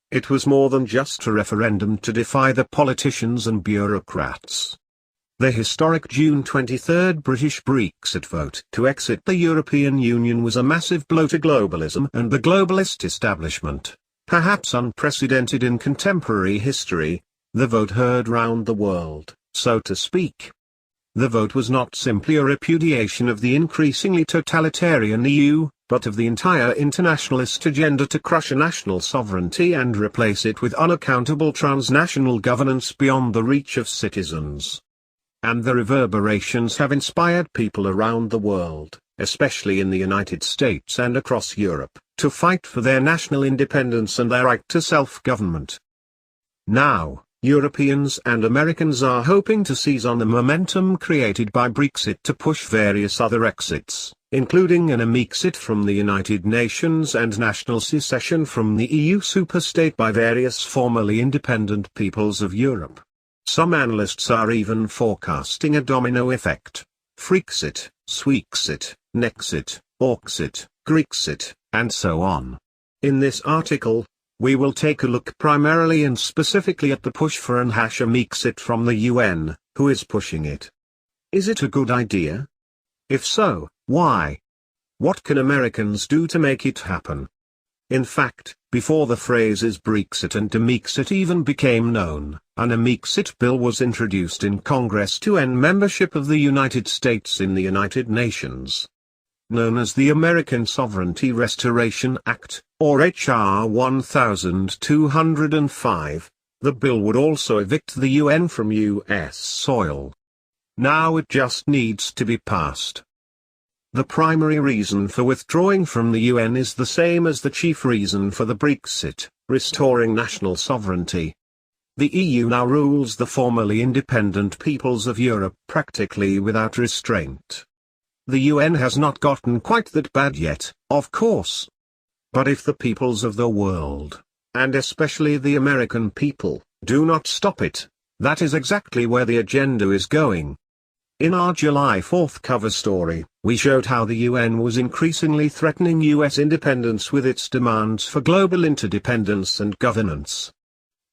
It was more than just a referendum to defy the politicians and bureaucrats. The historic June 23 British Brexit vote to exit the European Union was a massive blow to globalism and the globalist establishment. Perhaps unprecedented in contemporary history, the vote heard round the world, so to speak. The vote was not simply a repudiation of the increasingly totalitarian EU, but of the entire internationalist agenda to crush national sovereignty and replace it with unaccountable transnational governance beyond the reach of citizens. And the reverberations have inspired people around the world, especially in the United States and across Europe, to fight for their national independence and their right to self-government. Now, Europeans and Americans are hoping to seize on the momentum created by Brexit to push various other exits, including an Amexit from the United Nations and national secession from the EU superstate by various formerly independent peoples of Europe. Some analysts are even forecasting a domino effect: Frexit, Swexit, Nexit, Auxit, Grexit, and so on. In this article, we will take a look primarily and specifically at the push for an Amexit from the UN. Who is pushing it? Is it a good idea? If so, why? What can Americans do to make it happen? In fact, before the phrases Brexit and Amexit even became known, an Amexit bill was introduced in Congress to end membership of the United States in the United Nations. Known as the American Sovereignty Restoration Act, or H.R. 1205, the bill would also evict the UN from U.S. soil. Now it just needs to be passed. The primary reason for withdrawing from the UN is the same as the chief reason for the Brexit: restoring national sovereignty. The EU now rules the formerly independent peoples of Europe practically without restraint. The UN has not gotten quite that bad yet, of course. But if the peoples of the world, and especially the American people, do not stop it, that is exactly where the agenda is going. In our July 4th cover story, we showed how the UN was increasingly threatening US independence with its demands for global interdependence and governance.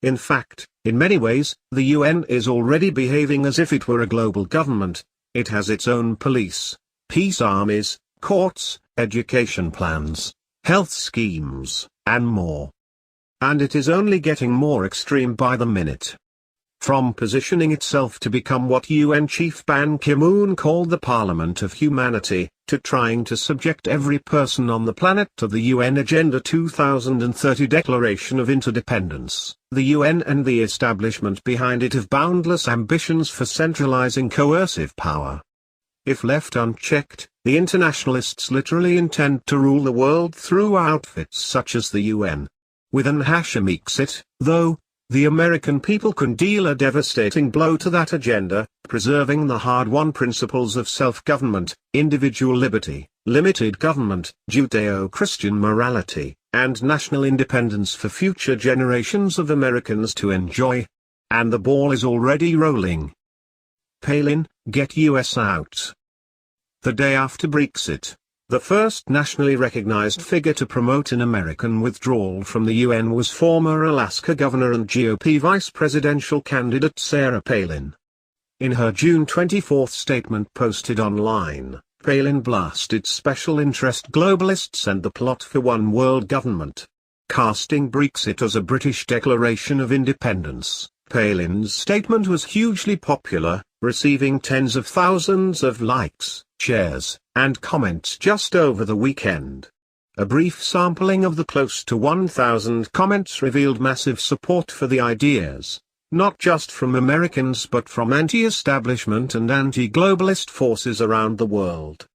In fact, in many ways, the UN is already behaving as if it were a global government. It has its own police, peace armies, courts, education plans, health schemes, and more. And it is only getting more extreme by the minute. From positioning itself to become what UN Chief Ban Ki-moon called the Parliament of Humanity, to trying to subject every person on the planet to the UN Agenda 2030 Declaration of Interdependence, the UN and the establishment behind it have boundless ambitions for centralizing coercive power. If left unchecked, the internationalists literally intend to rule the world through outfits such as the UN. With an Amexit, though, the American people can deal a devastating blow to that agenda, preserving the hard-won principles of self-government, individual liberty, limited government, Judeo-Christian morality, and national independence for future generations of Americans to enjoy. And the ball is already rolling. Palin, get US out. The day after Brexit, the first nationally recognized figure to promote an American withdrawal from the UN was former Alaska governor and GOP vice presidential candidate Sarah Palin. In her June 24 statement posted online, Palin blasted special interest globalists and the plot for one world government. Casting Brexit as a British declaration of independence, Palin's statement was hugely popular, receiving tens of thousands of likes, shares, and comments just over the weekend. A brief sampling of the close to 1,000 comments revealed massive support for the ideas, not just from Americans but from anti-establishment and anti-globalist forces around the world.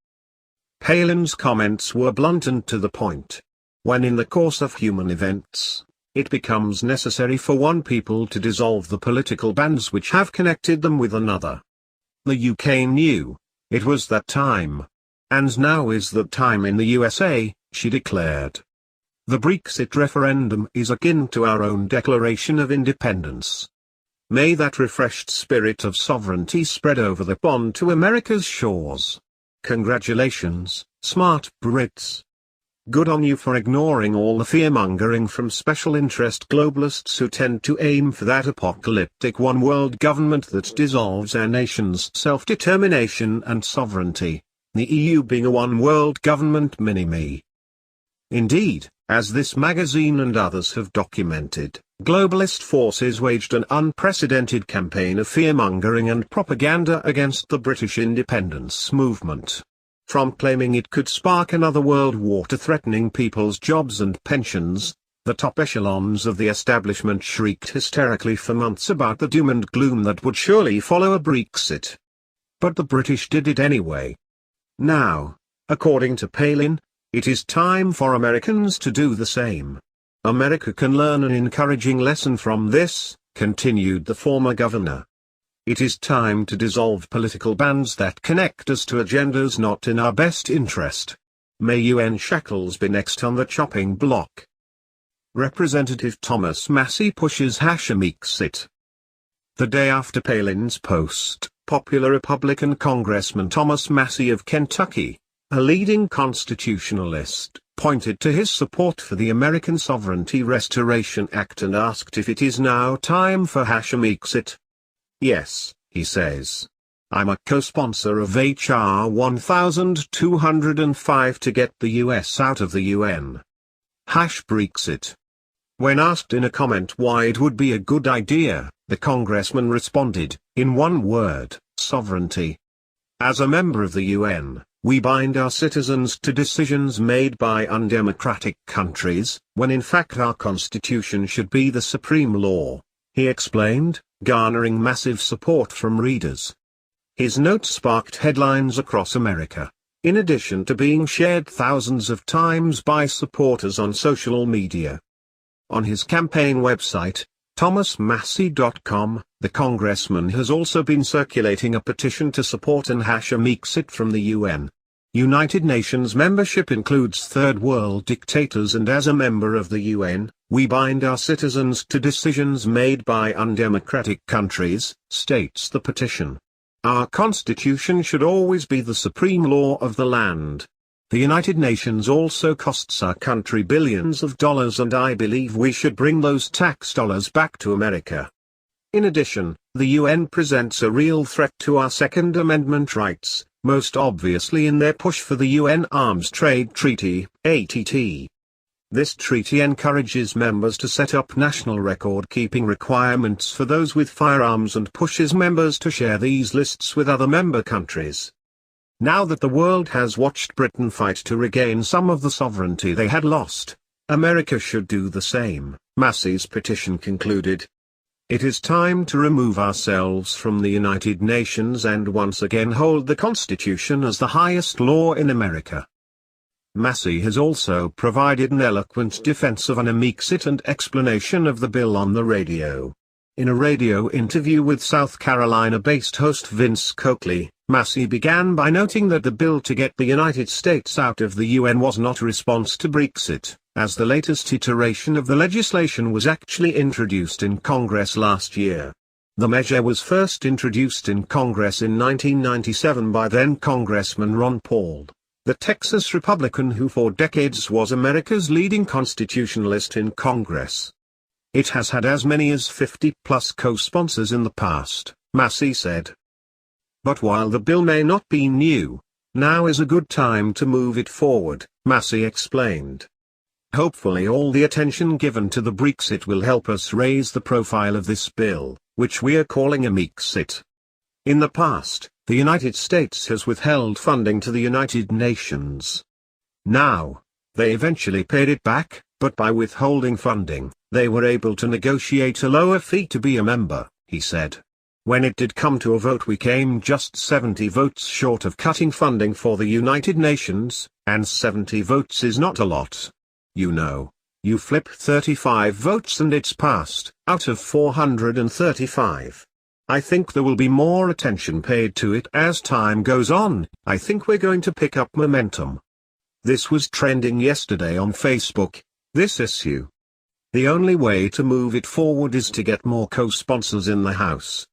Palin's comments were blunt and to the point. When in the course of human events, it becomes necessary for one people to dissolve the political bands which have connected them with another. The UK knew. It was that time. And now is that time in the USA, she declared. The Brexit referendum is akin to our own Declaration of Independence. May that refreshed spirit of sovereignty spread over the pond to America's shores. Congratulations, smart Brits. Good on you for ignoring all the fear-mongering from special interest globalists who tend to aim for that apocalyptic one-world government that dissolves our nation's self-determination and sovereignty, the EU being a one-world government mini-me. Indeed, as this magazine and others have documented, globalist forces waged an unprecedented campaign of fear-mongering and propaganda against the British independence movement. From claiming it could spark another world war to threatening people's jobs and pensions, the top echelons of the establishment shrieked hysterically for months about the doom and gloom that would surely follow a Brexit. But the British did it anyway. Now, according to Palin, it is time for Americans to do the same. America can learn an encouraging lesson from this, continued the former governor. It is time to dissolve political bands that connect us to agendas not in our best interest. May UN shackles be next on the chopping block. Representative Thomas Massie pushes Amexit. The day after Palin's post, popular Republican Congressman Thomas Massie of Kentucky, a leading constitutionalist, pointed to his support for the American Sovereignty Restoration Act and asked if it is now time for Amexit. Yes, he says. I'm a co-sponsor of H.R. 1205 to get the US out of the UN. Brexit. When asked in a comment why it would be a good idea, the congressman responded, in one word, sovereignty. As a member of the UN, we bind our citizens to decisions made by undemocratic countries, when in fact our constitution should be the supreme law, he explained, garnering massive support from readers. His note sparked headlines across America, in addition to being shared thousands of times by supporters on social media. On his campaign website, thomasmassie.com, the congressman has also been circulating a petition to support an Amexit from the UN. United Nations membership includes third world dictators, and as a member of the UN, we bind our citizens to decisions made by undemocratic countries, states the petition. Our constitution should always be the supreme law of the land. The United Nations also costs our country billions of dollars, and I believe we should bring those tax dollars back to America. In addition, the UN presents a real threat to our Second Amendment rights, most obviously in their push for the UN Arms Trade Treaty, ATT. This treaty encourages members to set up national record-keeping requirements for those with firearms and pushes members to share these lists with other member countries. Now that the world has watched Britain fight to regain some of the sovereignty they had lost, America should do the same, Massie's petition concluded. It is time to remove ourselves from the United Nations and once again hold the Constitution as the highest law in America. Massie has also provided an eloquent defense of an Amexit and explanation of the bill on the radio. In a radio interview with South Carolina-based host Vince Coakley, Massie began by noting that the bill to get the United States out of the UN was not a response to Brexit, as the latest iteration of the legislation was actually introduced in Congress last year. The measure was first introduced in Congress in 1997 by then-Congressman Ron Paul, the Texas Republican who for decades was America's leading constitutionalist in Congress. It has had as many as 50-plus co-sponsors in the past, Massie said. But while the bill may not be new, now is a good time to move it forward, Massie explained. Hopefully all the attention given to the Brexit will help us raise the profile of this bill, which we are calling Amexit. In the past, the United States has withheld funding to the United Nations. Now, they eventually paid it back, but by withholding funding, they were able to negotiate a lower fee to be a member, he said. When it did come to a vote, we came just 70 votes short of cutting funding for the United Nations, and 70 votes is not a lot. You know, you flip 35 votes and it's passed, out of 435. I think there will be more attention paid to it as time goes on. I think we're going to pick up momentum. This was trending yesterday on Facebook, this issue. The only way to move it forward is to get more co-sponsors in the House.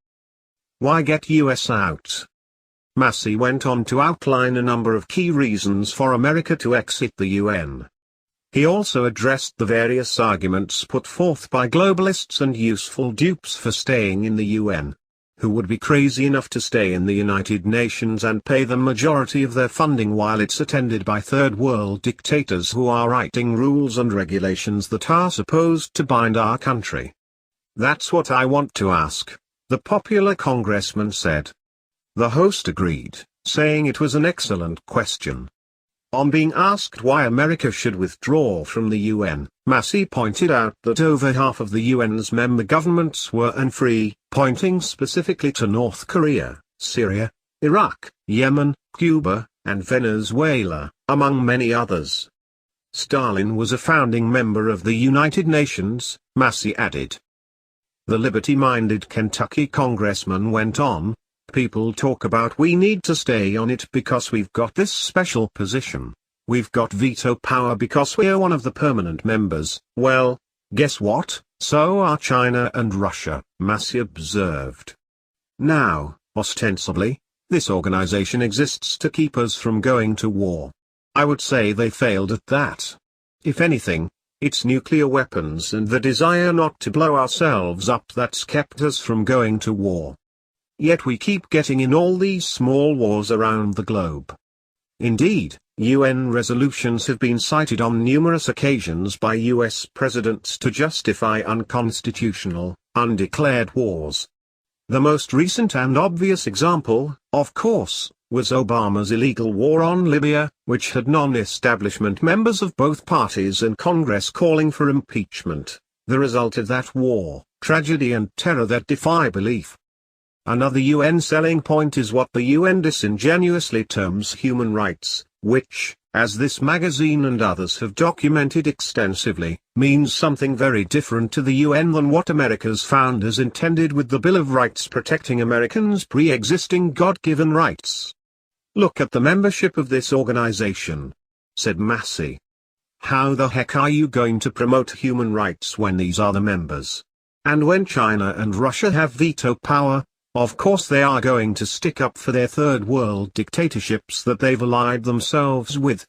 Why get US out? Massie went on to outline a number of key reasons for America to exit the UN. He also addressed the various arguments put forth by globalists and useful dupes for staying in the UN. Who would be crazy enough to stay in the United Nations and pay the majority of their funding while it's attended by third world dictators who are writing rules and regulations that are supposed to bind our country? That's what I want to ask, the popular congressman said. The host agreed, saying it was an excellent question. On being asked why America should withdraw from the UN, Massey pointed out that over half of the UN's member governments were unfree, pointing specifically to North Korea, Syria, Iraq, Yemen, Cuba, and Venezuela, among many others. Stalin was a founding member of the United Nations, Massey added. The liberty-minded Kentucky congressman went on, people talk about we need to stay on it because we've got this special position. We've got veto power because we're one of the permanent members. Well, guess what? So are China and Russia, Massey observed. Now, ostensibly, this organization exists to keep us from going to war. I would say they failed at that. If anything, it's nuclear weapons and the desire not to blow ourselves up that's kept us from going to war. Yet we keep getting in all these small wars around the globe. Indeed, UN resolutions have been cited on numerous occasions by US presidents to justify unconstitutional, undeclared wars. The most recent and obvious example, of course, was Obama's illegal war on Libya, which had non-establishment members of both parties in Congress calling for impeachment, the result of that war, tragedy and terror that defy belief. Another UN selling point is what the UN disingenuously terms human rights, which, as this magazine and others have documented extensively, means something very different to the UN than what America's founders intended with the Bill of Rights protecting Americans' pre-existing God-given rights. Look at the membership of this organization, said Massey. How the heck are you going to promote human rights when these are the members? And when China and Russia have veto power, of course they are going to stick up for their third world dictatorships that they've allied themselves with.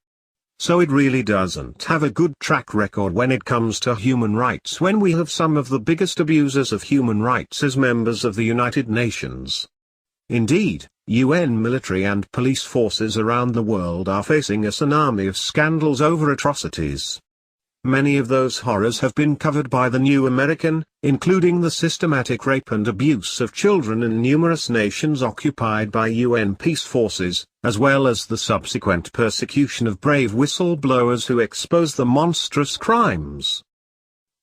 So it really doesn't have a good track record when it comes to human rights when we have some of the biggest abusers of human rights as members of the United Nations. Indeed, UN military and police forces around the world are facing a tsunami of scandals over atrocities. Many of those horrors have been covered by the new American, including the systematic rape and abuse of children in numerous nations occupied by UN peace forces, as well as the subsequent persecution of brave whistleblowers who expose the monstrous crimes.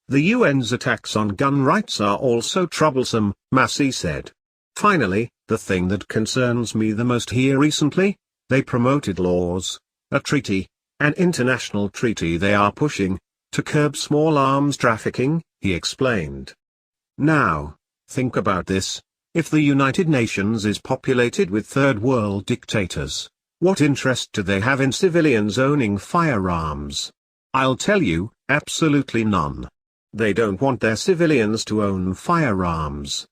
The UN's attacks on gun rights are also troublesome, Massey said. Finally, the thing that concerns me the most here recently, they promoted laws, a treaty, an international treaty they are pushing, to curb small arms trafficking, he explained. Now, think about this, if the United Nations is populated with third world dictators, what interest do they have in civilians owning firearms? I'll tell you, absolutely none. They don't want their civilians to own firearms.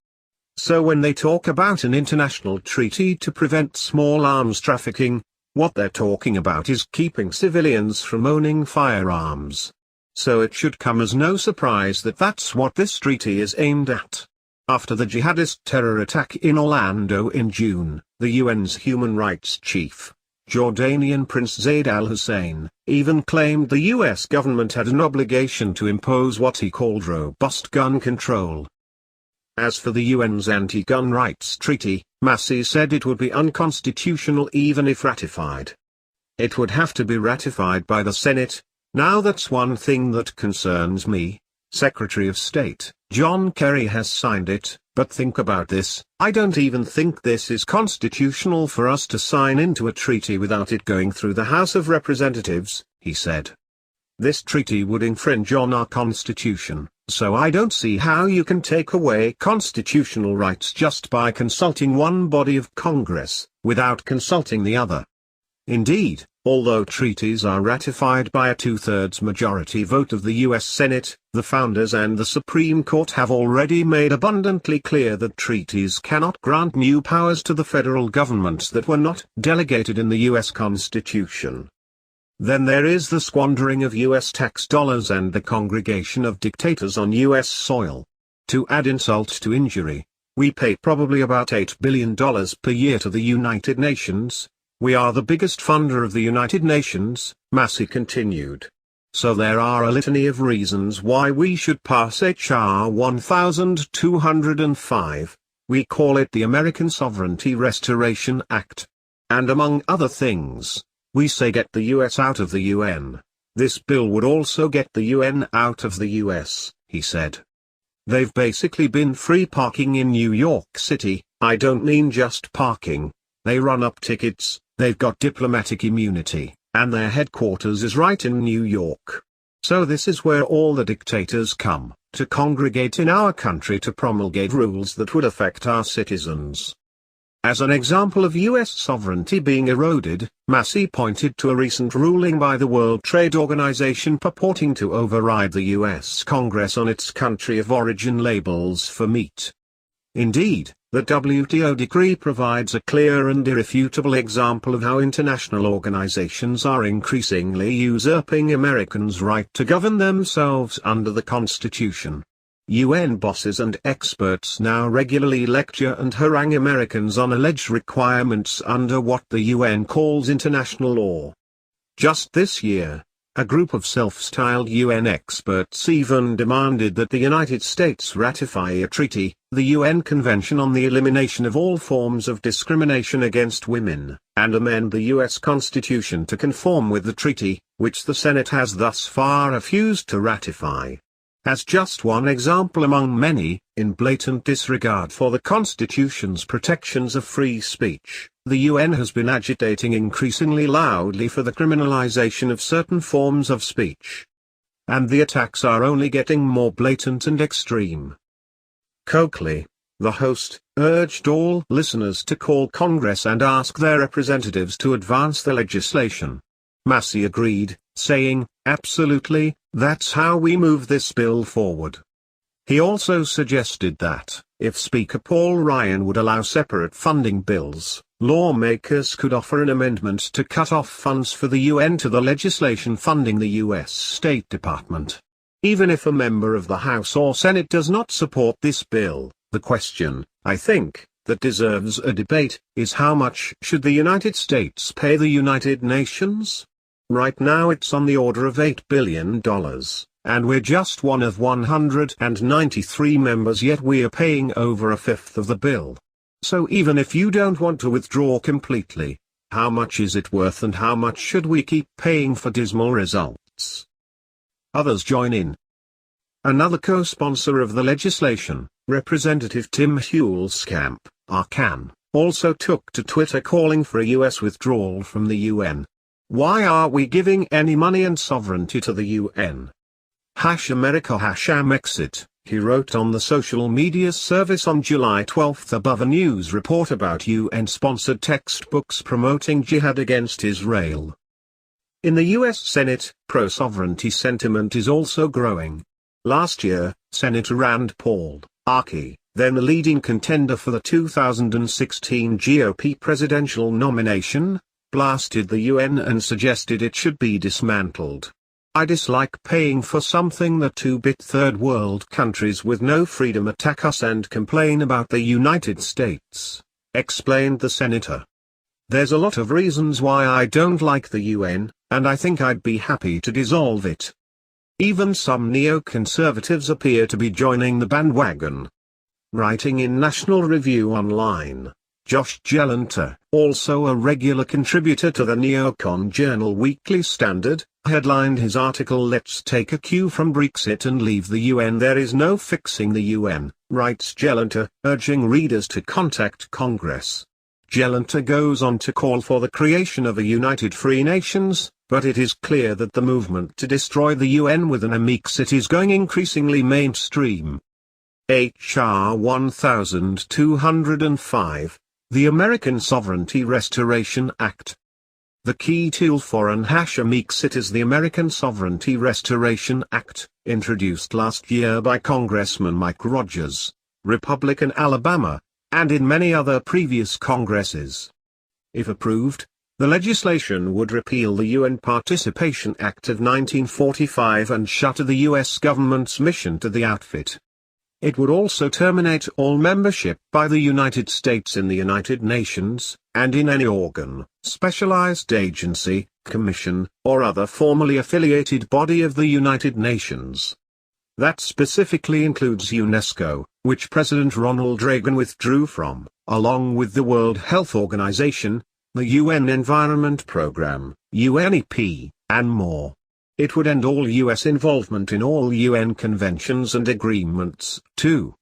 So when they talk about an international treaty to prevent small arms trafficking, what they're talking about is keeping civilians from owning firearms. So it should come as no surprise that that's what this treaty is aimed at. After the jihadist terror attack in Orlando in June, the UN's human rights chief, Jordanian Prince Zaid Al Hussein, even claimed the US government had an obligation to impose what he called robust gun control. As for the UN's anti-gun rights treaty, Massey said it would be unconstitutional even if ratified. It would have to be ratified by the Senate. Now that's one thing that concerns me. Secretary of State, John Kerry has signed it, but think about this, I don't even think this is constitutional for us to sign into a treaty without it going through the House of Representatives, he said. This treaty would infringe on our Constitution, so I don't see how you can take away constitutional rights just by consulting one body of Congress, without consulting the other. Indeed, although treaties are ratified by a two-thirds majority vote of the US Senate, the founders and the Supreme Court have already made abundantly clear that treaties cannot grant new powers to the federal government that were not delegated in the US Constitution. Then there is the squandering of US tax dollars and the congregation of dictators on US soil. To add insult to injury, we pay probably about $8 billion per year to the United Nations. We are the biggest funder of the United Nations, Massey continued. So there are a litany of reasons why we should pass H.R. 1205. We call it the American Sovereignty Restoration Act. And among other things, we say get the US out of the UN. This bill would also get the UN out of the US, he said. They've basically been free parking in New York City. I don't mean just parking. They run up tickets, they've got diplomatic immunity, and their headquarters is right in New York. So this is where all the dictators come, to congregate in our country to promulgate rules that would affect our citizens. As an example of US sovereignty being eroded, Massey pointed to a recent ruling by the World Trade Organization purporting to override the US Congress on its country of origin labels for meat. Indeed, the WTO decree provides a clear and irrefutable example of how international organizations are increasingly usurping Americans' right to govern themselves under the Constitution. UN bosses and experts now regularly lecture and harangue Americans on alleged requirements under what the UN calls international law. Just this year, a group of self-styled UN experts even demanded that the United States ratify a treaty, the UN Convention on the Elimination of All Forms of Discrimination Against Women, and amend the US Constitution to conform with the treaty, which the Senate has thus far refused to ratify. As just one example among many, in blatant disregard for the Constitution's protections of free speech, the UN has been agitating increasingly loudly for the criminalization of certain forms of speech. And the attacks are only getting more blatant and extreme. Coakley, the host, urged all listeners to call Congress and ask their representatives to advance the legislation. Massey agreed, saying, "Absolutely, that's how we move this bill forward." He also suggested that, if Speaker Paul Ryan would allow separate funding bills, lawmakers could offer an amendment to cut off funds for the UN to the legislation funding the U.S. State Department. Even if a member of the House or Senate does not support this bill, the question, I think, that deserves a debate, is how much should the United States pay the United Nations? Right now it's on the order of $8 billion, and we're just one of 193 members, yet we are paying over a fifth of the bill. So even if you don't want to withdraw completely, how much is it worth and how much should we keep paying for dismal results? Others join in. Another co-sponsor of the legislation, Representative Tim Huelskamp, Arkan, also took to Twitter calling for a U.S. withdrawal from the UN. Why are we giving any money and sovereignty to the UN? #America #Amexit, he wrote on the social media service on July 12 above a news report about UN-sponsored textbooks promoting jihad against Israel. In the U.S. Senate, pro-sovereignty sentiment is also growing. Last year, Senator Rand Paul, RK, then the leading contender for the 2016 GOP presidential nomination, blasted the UN and suggested it should be dismantled. "I dislike paying for something that two-bit third-world countries with no freedom attack us and complain about the United States," explained the senator. "There's a lot of reasons why I don't like the UN, and I think I'd be happy to dissolve it." Even some neoconservatives appear to be joining the bandwagon. Writing in National Review Online, Josh Gelenter, also a regular contributor to the neocon journal Weekly Standard, headlined his article "Let's take a cue from Brexit and leave the UN. There is no fixing the UN," writes Gelenter, urging readers to contact Congress. Gelenter goes on to call for the creation of a united free nations, but it is clear that the movement to destroy the UN with an Amexit is going increasingly mainstream. H.R. 1205, the American Sovereignty Restoration Act. The key tool for an Amexit is the American Sovereignty Restoration Act, introduced last year by Congressman Mike Rogers, Republican Alabama, and in many other previous Congresses. If approved, The legislation would repeal the UN Participation Act of 1945 and shutter the US government's mission to the outfit. It would also terminate all membership by the United States in the United Nations, and in any organ, specialized agency, commission, or other formally affiliated body of the United Nations. That specifically includes UNESCO, which President Ronald Reagan withdrew from, along with the World Health Organization, the UN Environment Programme, UNEP, and more. It would end all U.S. involvement in all UN conventions and agreements, too.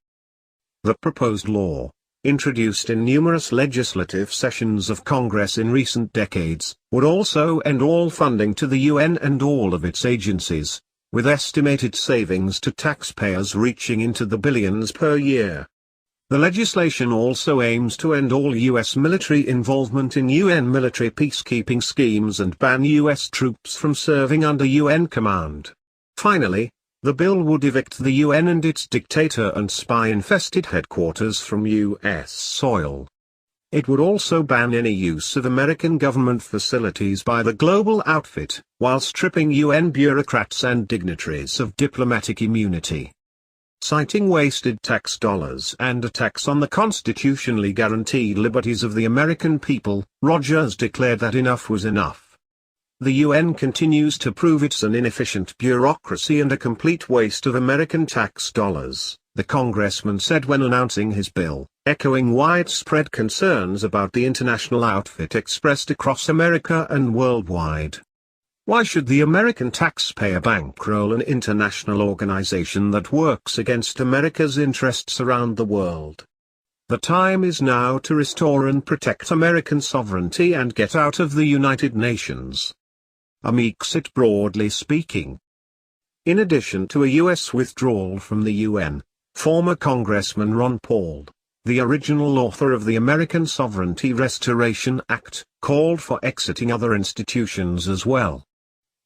The proposed law, introduced in numerous legislative sessions of Congress in recent decades, would also end all funding to the UN and all of its agencies, with estimated savings to taxpayers reaching into the billions per year. The legislation also aims to end all U.S. military involvement in UN military peacekeeping schemes and ban U.S. troops from serving under UN command. Finally, the bill would evict the UN and its dictator and spy-infested headquarters from U.S. soil. It would also ban any use of American government facilities by the global outfit, while stripping UN bureaucrats and dignitaries of diplomatic immunity. Citing wasted tax dollars and attacks on the constitutionally guaranteed liberties of the American people, Rogers declared that enough was enough. The UN continues to prove it's an inefficient bureaucracy and a complete waste of American tax dollars, the congressman said when announcing his bill, echoing widespread concerns about the international outfit expressed across America and worldwide. Why should the American taxpayer bankroll an international organization that works against America's interests around the world? The time is now to restore and protect American sovereignty and get out of the United Nations. Amexit broadly speaking. In addition to a U.S. withdrawal from the UN, former Congressman Ron Paul, the original author of the American Sovereignty Restoration Act, called for exiting other institutions as well.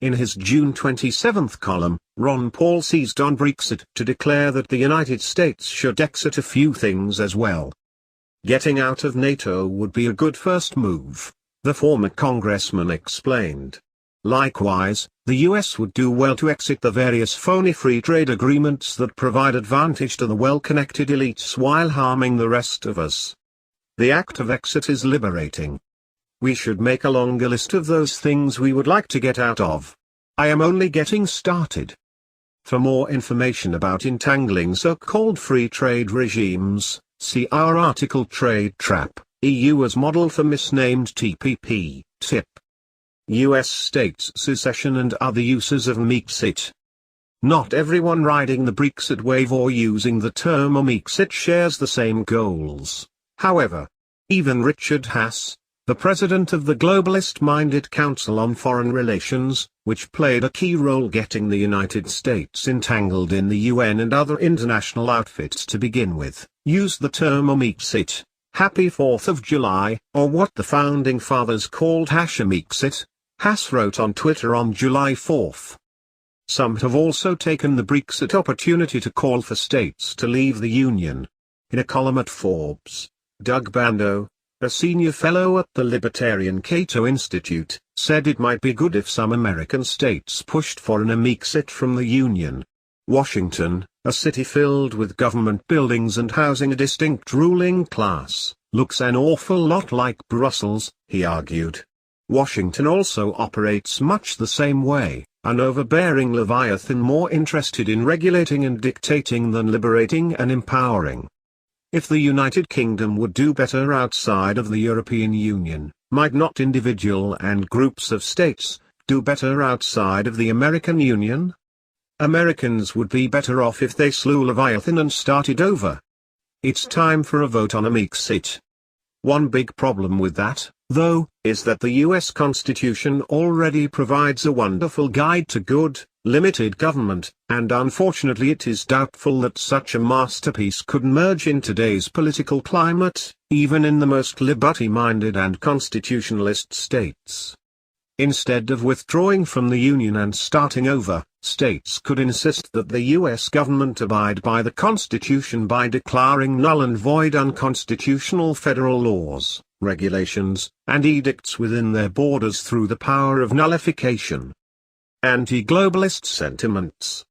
In his June 27 column, Ron Paul seized on Brexit to declare that the United States should exit a few things as well. Getting out of NATO would be a good first move, the former congressman explained. Likewise, the US would do well to exit the various phony free trade agreements that provide advantage to the well-connected elites while harming the rest of us. The act of exit is liberating. We should make a longer list of those things we would like to get out of. I am only getting started. For more information about entangling so-called free trade regimes, see our article Trade Trap, EU as Model for Misnamed TPP, tip. US states secession and other uses of Amexit. Not everyone riding the Brexit wave or using the term Amexit shares the same goals. However, even Richard Haass, the president of the globalist-minded Council on Foreign Relations, which played a key role getting the United States entangled in the UN and other international outfits to begin with, used the term Amexit, Happy 4th of July, or what the Founding Fathers called Amexit, Haass wrote on Twitter on July 4th. Some have also taken the Brexit opportunity to call for states to leave the Union. In a column at Forbes, Doug Bando, a senior fellow at the Libertarian Cato Institute, said it might be good if some American states pushed for an Amexit from the Union. Washington, a city filled with government buildings and housing a distinct ruling class, looks an awful lot like Brussels, he argued. Washington also operates much the same way, an overbearing leviathan more interested in regulating and dictating than liberating and empowering. If the United Kingdom would do better outside of the European Union, might not individual and groups of states do better outside of the American Union? Americans would be better off if they slew Leviathan and started over. It's time for a vote on Amexit. One big problem with that, though, is that the US Constitution already provides a wonderful guide to good, limited government, and unfortunately it is doubtful that such a masterpiece could merge in today's political climate, even in the most liberty-minded and constitutionalist states. Instead of withdrawing from the Union and starting over, states could insist that the U.S. government abide by the Constitution by declaring null and void unconstitutional federal laws, regulations, and edicts within their borders through the power of nullification. Anti-globalist sentiments.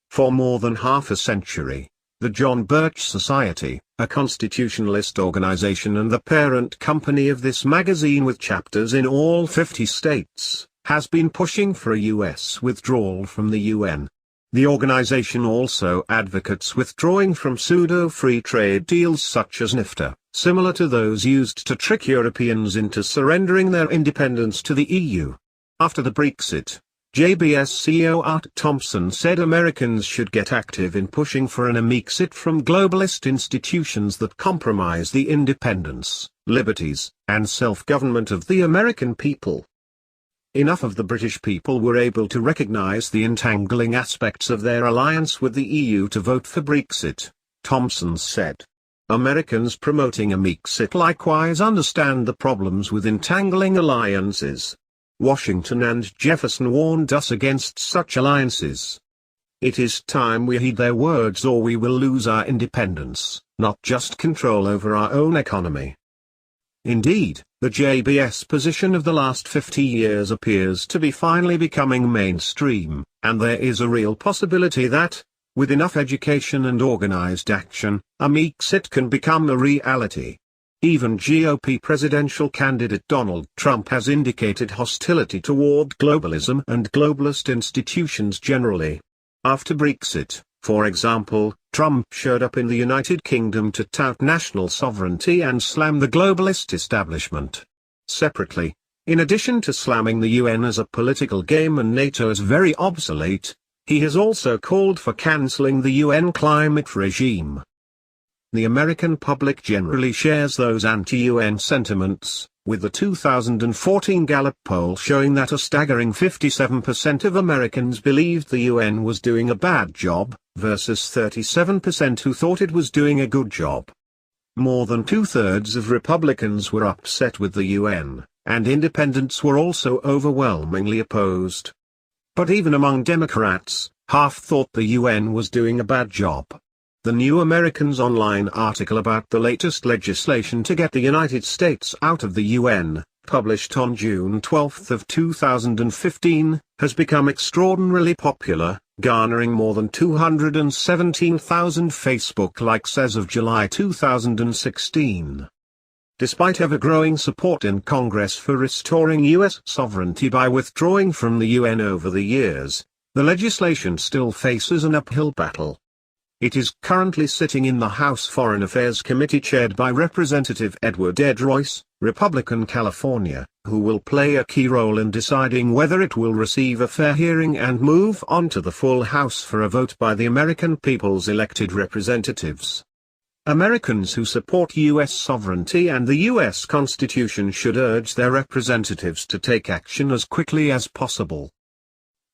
For more than half a century, the John Birch Society, a constitutionalist organization and the parent company of this magazine with chapters in all 50 states, has been pushing for a U.S. withdrawal from the UN. The organization also advocates withdrawing from pseudo-free trade deals such as NAFTA, similar to those used to trick Europeans into surrendering their independence to the EU. After the Brexit, JBS CEO Art Thompson said Americans should get active in pushing for an Amexit from globalist institutions that compromise the independence, liberties, and self-government of the American people. Enough of the British people were able to recognize the entangling aspects of their alliance with the EU to vote for Brexit, Thompson said. Americans promoting Amexit likewise understand the problems with entangling alliances. Washington and Jefferson warned us against such alliances. It is time we heed their words or we will lose our independence, not just control over our own economy. Indeed, the JBS position of the last 50 years appears to be finally becoming mainstream, and there is a real possibility that, with enough education and organized action, Amexit can become a reality. Even GOP presidential candidate Donald Trump has indicated hostility toward globalism and globalist institutions generally. After Brexit, for example, Trump showed up in the United Kingdom to tout national sovereignty and slam the globalist establishment. Separately, in addition to slamming the UN as a political game and NATO as very obsolete, he has also called for cancelling the UN climate regime. The American public generally shares those anti-UN sentiments, with the 2014 Gallup poll showing that a staggering 57% of Americans believed the UN was doing a bad job, versus 37% who thought it was doing a good job. More than two-thirds of Republicans were upset with the UN, and independents were also overwhelmingly opposed. But even among Democrats, half thought the UN was doing a bad job. The New Americans Online article about the latest legislation to get the United States out of the UN, published on June 12 of 2015, has become extraordinarily popular, garnering more than 217,000 Facebook likes as of July 2016. Despite ever-growing support in Congress for restoring U.S. sovereignty by withdrawing from the UN over the years, the legislation still faces an uphill battle. It is currently sitting in the House Foreign Affairs Committee chaired by Representative Edward Ed Royce, Republican California, who will play a key role in deciding whether it will receive a fair hearing and move on to the full House for a vote by the American people's elected representatives. Americans who support U.S. sovereignty and the U.S. Constitution should urge their representatives to take action as quickly as possible.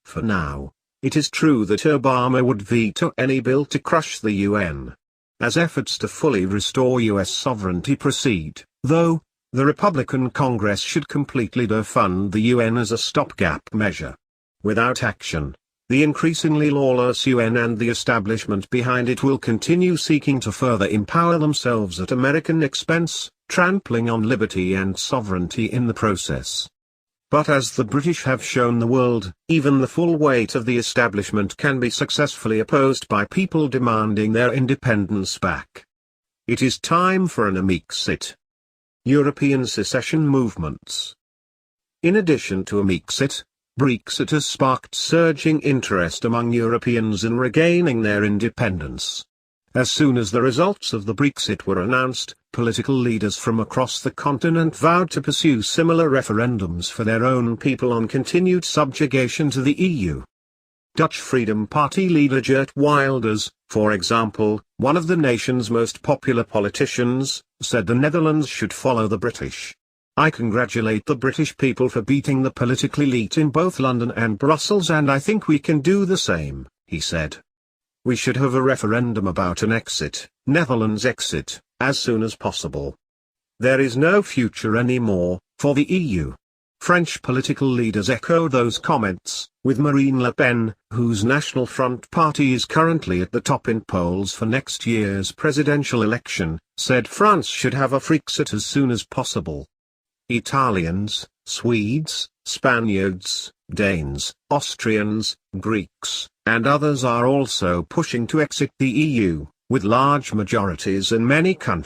For now, it is true that Obama would veto any bill to crush the UN. As efforts to fully restore U.S. sovereignty proceed, though, the Republican Congress should completely defund the UN as a stopgap measure. Without action, the increasingly lawless UN and the establishment behind it will continue seeking to further empower themselves at American expense, trampling on liberty and sovereignty in the process. But as the British have shown the world, even the full weight of the establishment can be successfully opposed by people demanding their independence back. It is time for an Amexit. European secession movements. In addition to Amexit, Brexit has sparked surging interest among Europeans in regaining their independence. As soon as the results of the Brexit were announced, political leaders from across the continent vowed to pursue similar referendums for their own people on continued subjugation to the EU. Dutch Freedom Party leader Geert Wilders, for example, one of the nation's most popular politicians, said the Netherlands should follow the British. I congratulate the British people for beating the political elite in both London and Brussels, and I think we can do the same, he said. We should have a referendum about an exit, Netherlands exit, as soon as possible. There is no future anymore, for the EU. French political leaders echo those comments, with Marine Le Pen, whose National Front party is currently at the top in polls for next year's presidential election, said France should have a Frexit as soon as possible. Italians, Swedes, Spaniards, Danes, Austrians, Greeks, and others are also pushing to exit the EU, with large majorities in many countries